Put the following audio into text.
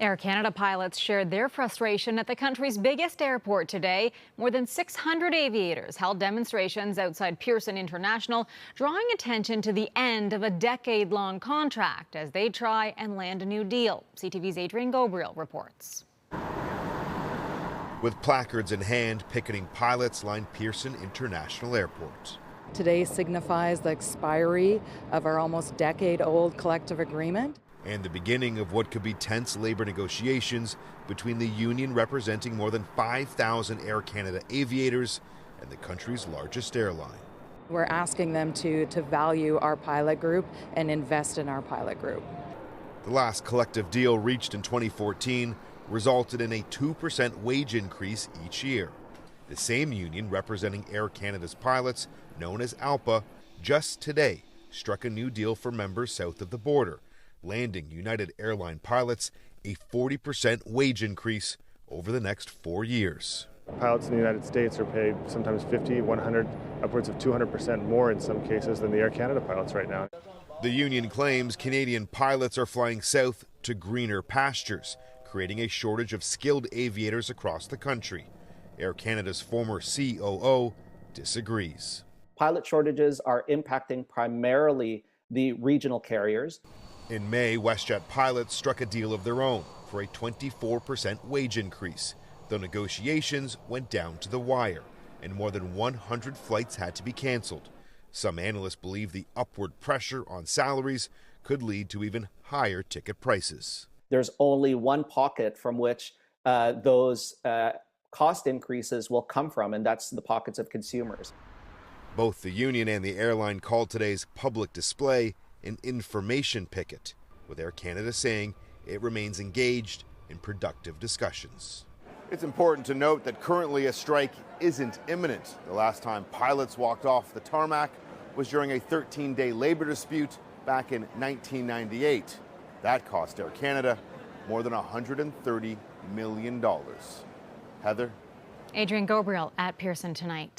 Air Canada pilots shared their frustration at the country's biggest airport today. More than 600 aviators held demonstrations outside Pearson International, drawing attention to the end of a decade-long contract as they try and land a new deal. CTV's Adrian Gabriel reports. With placards in hand, picketing pilots lined Pearson International Airport. Today signifies the expiry of our almost decade-old collective agreement. And the beginning of what could be tense labor negotiations between the union representing more than 5,000 Air Canada aviators and the country's largest airline. We're asking them to value our pilot group and invest in our pilot group. The last collective deal reached in 2014 resulted in a 2% wage increase each year. The same union representing Air Canada's pilots, known as ALPA, just today struck a new deal for members south of the border, landing United Airline pilots a 40% wage increase over the next 4 years. Pilots in the United States are paid sometimes 50, 100, upwards of 200% more in some cases than the Air Canada pilots right now. The union claims Canadian pilots are flying south to greener pastures, creating a shortage of skilled aviators across the country. Air Canada's former COO disagrees. Pilot shortages are impacting primarily the regional carriers. In May, WestJet pilots struck a deal of their own for a 24% wage increase, though negotiations went down to the wire and more than 100 flights had to be canceled. Some analysts believe the upward pressure on salaries could lead to even higher ticket prices. There's only one pocket from which those cost increases will come from, and that's the pockets of consumers. Both the union and the airline called today's public display an information picket, with Air Canada saying it remains engaged in productive discussions. It's important to note that currently a strike isn't imminent. The last time pilots walked off the tarmac was during a 13-day labor dispute back in 1998. That cost Air Canada more than $130 million. Heather? Adrian Gabriel at Pearson tonight.